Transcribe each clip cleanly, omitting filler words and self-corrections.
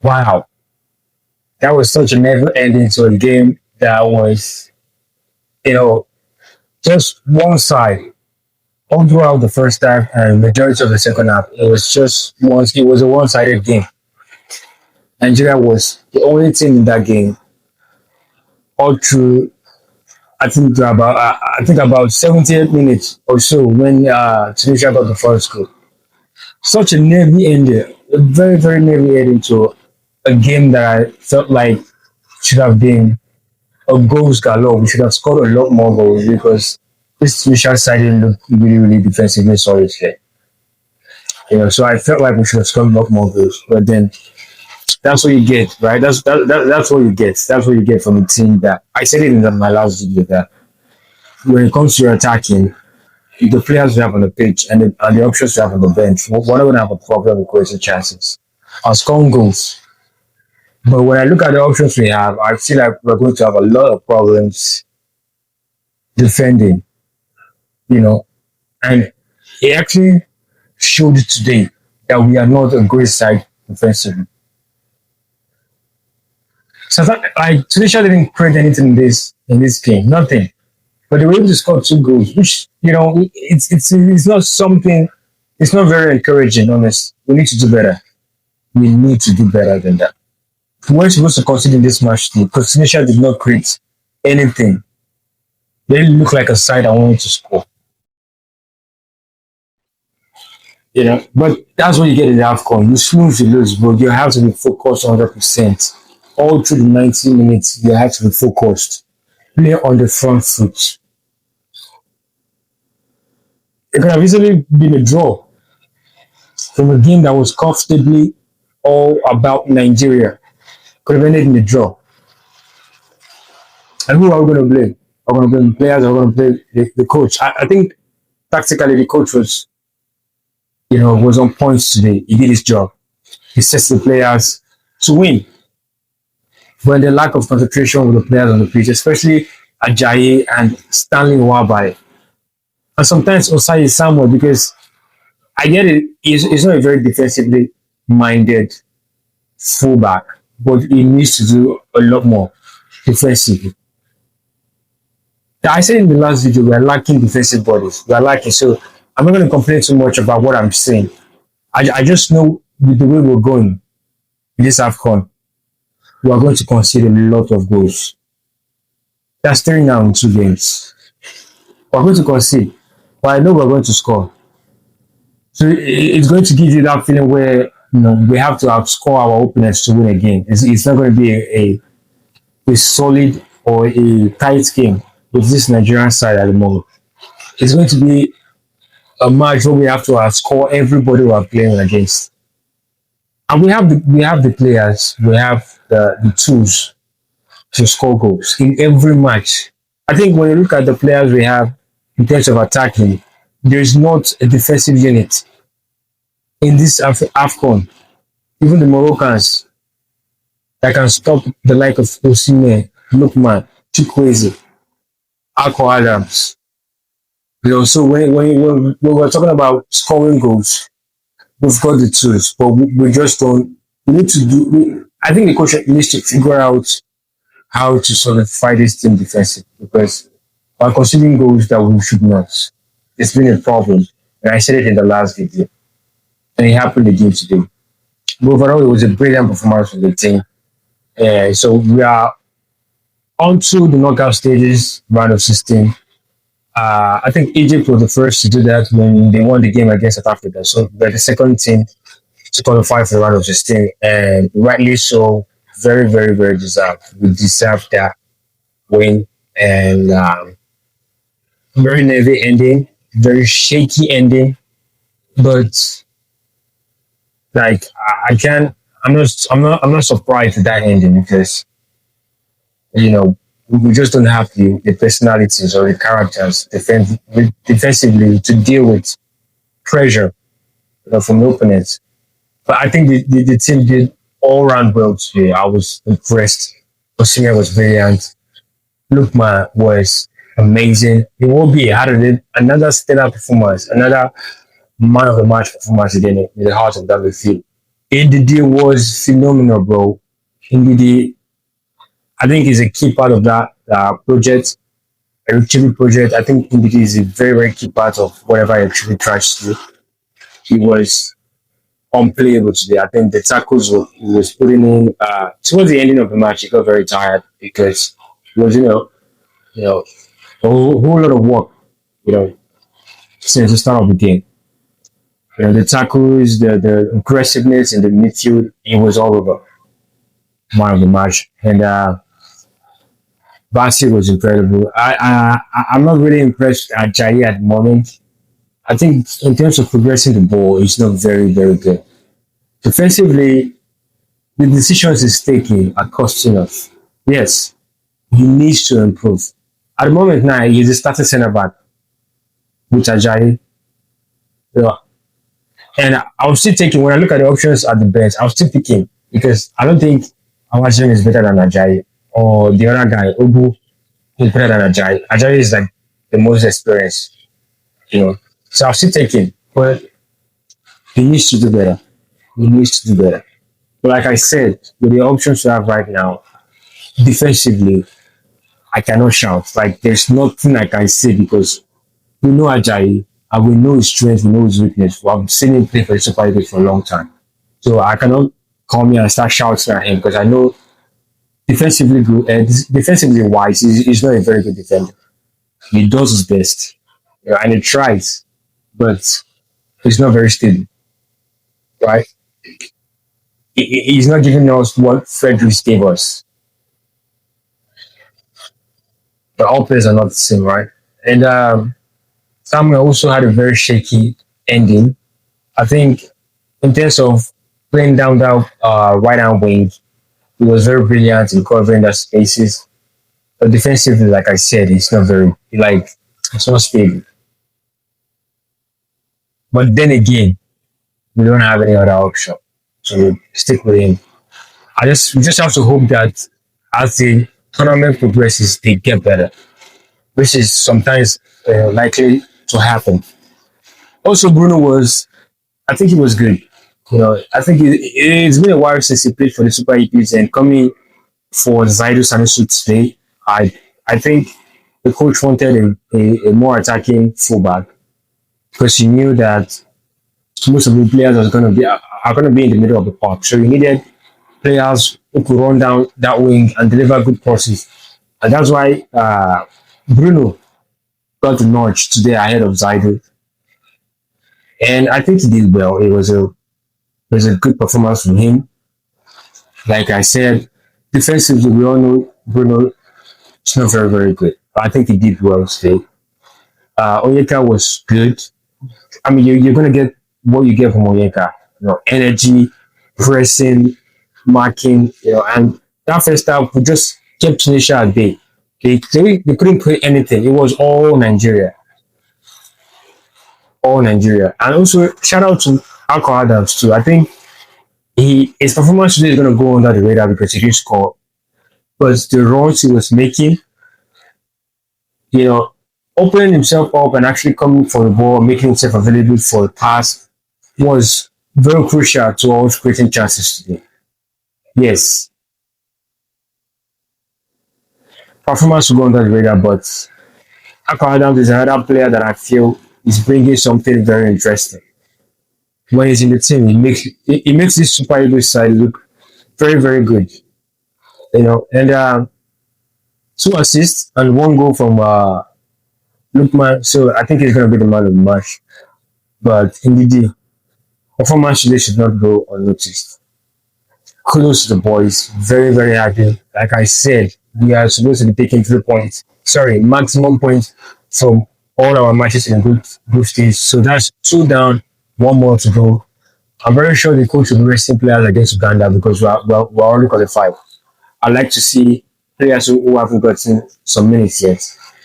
Wow, that was such a never ending to a game that was, you know, just one side all throughout the first half and majority of the second half. It was a one sided game. Nigeria was the only team in that game all through. I think about 78 minutes or so when Tunisia got the first goal. Such a nervy ending, a very very nervy ending to a game that I felt like should have been a goals galore. We should have scored a lot more goals because this Tunisia side didn't look really really defensively solid here. So I felt like we should have scored a lot more goals, but then that's what you get, right? That's what you get. That's what you get from a team that I said it in my last video that when it comes to your attacking, the players you have on the pitch and the options you have on the bench, we're not going to have a problem with creating chances or scoring goals. But when I look at the options we have, I feel like we're going to have a lot of problems defending, you know, and it actually showed today that we are not a great side defensively. So like Tunisia didn't create anything in this game, nothing. But they were able to score two goals, which it's not something. It's not very encouraging. Honest, we need to do better. We need to do better than that. We weren't supposed to concede in this match today because Tunisia did not create anything. They didn't look like a side that wanted to score. But that's what you get in the AFCON. You snooze, you lose, but you have to be focused 100%. All through the 90 minutes, you have to be focused. Play on the front foot. It could have easily been a draw from a game that was comfortably all about Nigeria. Could have ended in a draw. And who are we going to blame? Are we going to blame the players? Are we going to blame the coach? I think tactically the coach was on points today. He did his job. He sets the players to win. When the lack of concentration with the players on the pitch, especially Ajayi and Stanley Wabai, and sometimes Osai Samuel, because I get it, he's not a very defensively minded fullback, but he needs to do a lot more defensively. I said in the last video, we are lacking defensive bodies. We are lacking. So I'm not going to complain too much about what I'm saying. I just know with the way we're going in this AFCON, we are going to concede a lot of goals. That's three now in two games. We're going to concede, but I know we're going to score. So it's going to give you that feeling where we have to outscore our opponents to win a game. It's not going to be a solid or a tight game with this Nigerian side at the moment. It's going to be a match where we have to outscore everybody we are playing against. And we have the players, we have the tools to score goals in every match. I think when you look at the players we have in terms of attacking, there's not a defensive unit in this AFCON. Even the Moroccans that can stop the like of Osimhen, Lookman, Chukwueze, Alco Adams. So when we're talking about scoring goals, we've got the tools, but we just don't. We need to do. I think the coach needs to figure out how to solidify this team defensive because we're conceding goals that we should not. It's been a problem, and I said it in the last video, and it happened again today. But overall, it was a brilliant performance from the team. So we are on to the knockout stages, round of 16. I think Egypt was the first to do that when they won the game against South Africa. So they're the second team to qualify for the round of 16, and rightly so, very, very, very deserved. We deserve that win, and very nervy ending, very shaky ending, but like I can't. I'm not surprised at that ending because we just don't have the personalities or the characters defensively to deal with pressure from the opponents. But I think the team did all round well today. I was impressed. Osimhen was brilliant. Lookman was amazing. It will be another stellar performance, another man of the match performance again in the heart of that field. ADD was phenomenal, bro. ADD, I think, is a key part of that project, a Chibi project. I think ADD is a very, very key part of whatever I actually tries to do. He was unplayable today. I think the tackles he was putting in towards the ending of the match, he got very tired because it was, you know, a whole lot of work, you know, since the start of the game. The tackles, the aggressiveness in the midfield, it was all over one of the match. And Basi was incredible. I'm not really impressed at Jai at the moment. I think in terms of progressing the ball, it's not very, very good. Defensively, the decisions he's taking are costing us. Yes, he needs to improve. At the moment now, he's a starting centre back with Ajayi. Yeah. And I was still taking, when I look at the options at the bench, I was still picking because I don't think Amazon is better than Ajayi or the other guy, Obu, is better than Ajayi. Ajayi is like the most experienced, you know. So I was still taking, but he needs to do better. He needs to do better. But like I said, with the options we have right now, defensively, I cannot shout. Like there's nothing I can say because we know Ajayi and we know his strength, we know his weakness. I've seen him play for the Super League for a long time. So I cannot come here and start shouting at him because I know defensively good, defensively wise, he's not a very good defender. He does his best, and he tries, but he's not very stable, right? He's not giving us what Fredericks gave us. But all players are not the same, right? And Samuel also had a very shaky ending. I think in terms of playing down that right hand wing, he was very brilliant in covering the spaces. But defensively, like I said, it's not very like it's not stable. But then again, we don't have any other option. So we stick with him. We just have to hope that as the tournament progresses, they get better, which is sometimes likely to happen. Also, Bruno was, I think he was good. I think it's been a while since he played for the Super Eagles and coming for Zaidu Sanusi today. I think the coach wanted a more attacking fullback because he knew that most of the players are going to be in the middle of the park. So he needed players who could run down that wing and deliver good crosses. And that's why Bruno got the notch today ahead of Zaidu. And I think he did well. It was a good performance from him. Like I said, defensively, we all know Bruno is not very, very good. But I think he did well today. Onyeka was good. I mean, you're going to get what you get from Onyeka. Energy, pressing, marking, and that first half we just kept Tunisia at bay. They couldn't play anything. It was all Nigeria. All Nigeria. And also, shout out to Alco Adams too. I think his performance today is going to go under the radar because he didn't score. But the runs he was making, you know, opening himself up and actually coming for the ball, making himself available for the pass was very crucial to us creating chances today. Yes, performance will go under the radar, but Akon Adams is another player that I feel is bringing something very interesting. When he's in the team, he makes this Super Eagles side look very, very good. And two assists and one goal from Lukman. So I think he's going to be the man of the match. But indeed, performance today should not go unnoticed. Kudos to the boys. Very, very happy. Like I said, we are supposed to be taking 3 points. Sorry, maximum points from all our matches in group stage. So that's two down, one more to go. I'm very sure the coach will be resting players against Uganda because we're already qualified. I'd like to see players who haven't gotten some minutes yet.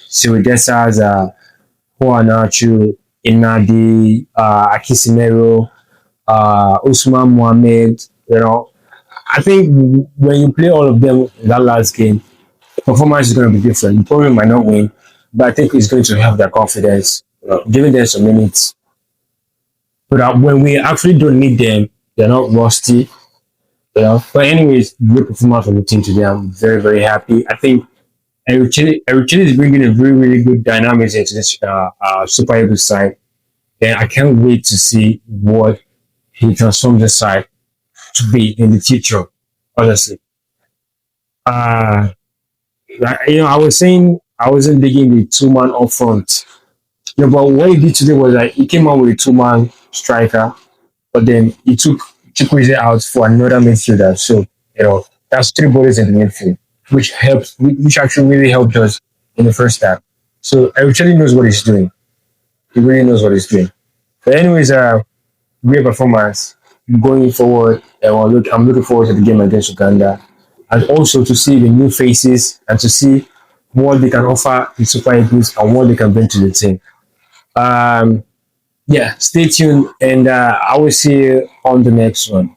So this has Juanachu, Inadi, Akisimero, Usman Mohamed. I think when you play all of them in that last game, performance is going to be different. You probably might not win, but I think it's going to have their confidence, giving them some minutes. But when we actually don't need them, They're not rusty. But anyways, great performance from the team today. I'm very, very happy. I think Eric is bringing a very, really good dynamics into this Super Eagles side. And I can't wait to see what he transforms the side to be in the future. Honestly, uh, I was saying I wasn't digging the two man up front. But what he did today was like he came out with a two-man striker, but then he took Chukwueze out for another midfielder. So that's three bodies in the midfield, which actually really helped us in the first half. So Eric knows what he's doing. He really knows what he's doing. But anyways, great performance going forward. I'm looking forward to the game against Uganda, and also to see the new faces and to see what they can offer the Super Eagles and what they can bring to the team. Um, yeah, stay tuned, and I will see you on the next one.